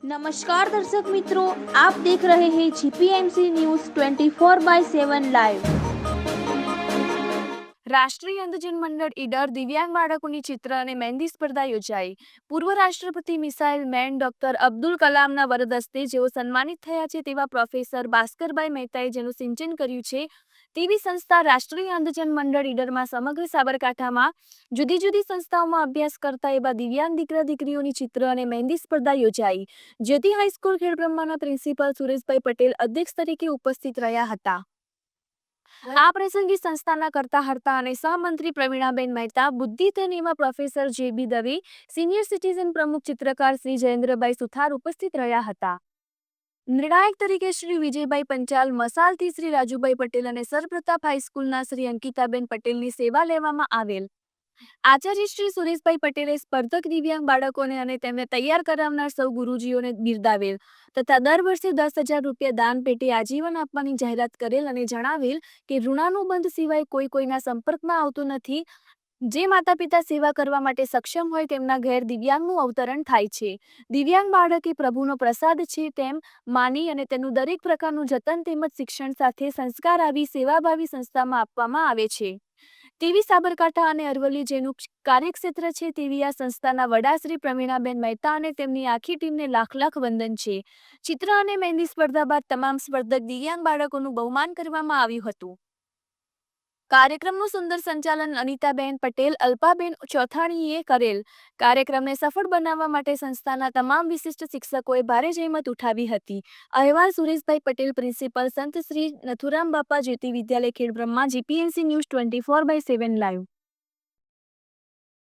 नमस्कार दर्शक मित्रों, आप देख रहे हैं जीपीएमसी न्यूज 24/7 लाइव। રાષ્ટ્રીય અંધજન મંડળ ઈડર દિવ્યાંગ બાળકોની ચિત્ર અને મહેંદી સ્પર્ધા યોજાઈ। પૂર્વ રાષ્ટ્રપતિ મિસાઇલ મેન ડોક્ટર અબ્દુલ કલામના વરદ હસ્તે જેઓ સન્માનિત થયા છે તેવા પ્રોફેસર ભાસ્કરભાઈ મહેતાએ જેનું સિંચન કર્યું છે તેવી સંસ્થા રાષ્ટ્રીય અંધજન મંડળ ઈડરમાં સમગ્ર સાબરકાંઠામાં જુદી જુદી સંસ્થાઓમાં અભ્યાસ કરતા એવા દિવ્યાંગ દીકરા દીકરીઓની ચિત્ર અને મહેંદી સ્પર્ધા યોજાઈ। જ્યોતિ હાઈસ્કૂલ ખેડબ્રહ્માના પ્રિન્સિપાલ સુરેશભાઈ પટેલ અધ્યક્ષ તરીકે ઉપસ્થિત રહ્યા હતા। આ પ્રસંગે સંસ્થાના કરતા હર્તા અને સહમંત્રી પ્રવીણાબેન મહેતા, બુદ્ધિધન એવા પ્રોફેસર જે.બી. દવે, સિનિયર સિટીઝન પ્રમુખ ચિત્રકાર શ્રી જયેન્દ્રભાઈ સુથાર ઉપસ્થિત રહ્યા હતા। નિર્ણાયક તરીકે શ્રી વિજયભાઈ પંચાલ, મસાલથી શ્રી રાજુભાઈ પટેલ અને સરપ્રતાપ હાઈસ્કૂલના શ્રી અંકિતાબેન પટેલની સેવા લેવામાં આવેલ। આચાર્ય શ્રી સુરેશભાઈ પટેલે સ્પર્ધક દિવ્યાંગ બાળકોને અને તેમને તૈયાર કરાવનાર સૌ ગુરુજીઓને બિરદાવેલ તથા દર વર્ષે 10,000 રૂપિયા દાન પેટે આજીવન આપવાની જાહેરાત કરેલ અને જણાવેલ કે ઋણાનુબંધ સિવાય કોઈ કોઈના સંપર્કમાં આવતું નથી। જે માતા પિતા સેવા કરવા માટે સક્ષમ હોય તેમના ઘેર દિવ્યાંગનું અવતરણ થાય છે। દિવ્યાંગ બાળક એ પ્રભુનો પ્રસાદ છે તેમ માની અને તેનું દરેક પ્રકારનું જતન તેમજ શિક્ષણ સાથે સંસ્કાર આવી સેવાભાવી સંસ્થામાં આપવામાં આવે છે તેવી સાબરકાંઠા અને અરવલ્લી જેનું કાર્યક્ષેત્ર છે તેવી આ સંસ્થાના વડા શ્રી પ્રવીણાબેન મહેતા અને તેમની આખી ટીમને લાખ લાખ વંદન છે। ચિત્ર અને મહેંદી સ્પર્ધા બાદ તમામ સ્પર્ધક દિવ્યાંગ બાળકોનું બહુમાન કરવામાં આવ્યું હતું। કાર્યક્રમનું સુંદર સંચાલન અનિતાબેન પટેલ, અલ્પાબેન ચોથાણીએ કરેલ। કાર્યક્રમને સફળ બનાવવા માટે સંસ્થાના તમામ વિશિષ્ટ શિક્ષકોએ ભારે જહેમત ઉઠાવી હતી। અહેવાલ સુરેશભાઈ પટેલ, પ્રિન્સિપલ સંત શ્રી નથુરામ બાપા જ્યોતિ વિદ્યાલય ખેડબ્રહ્મા, જીપીએમસી ન્યૂઝ 24/7 લાઈવ।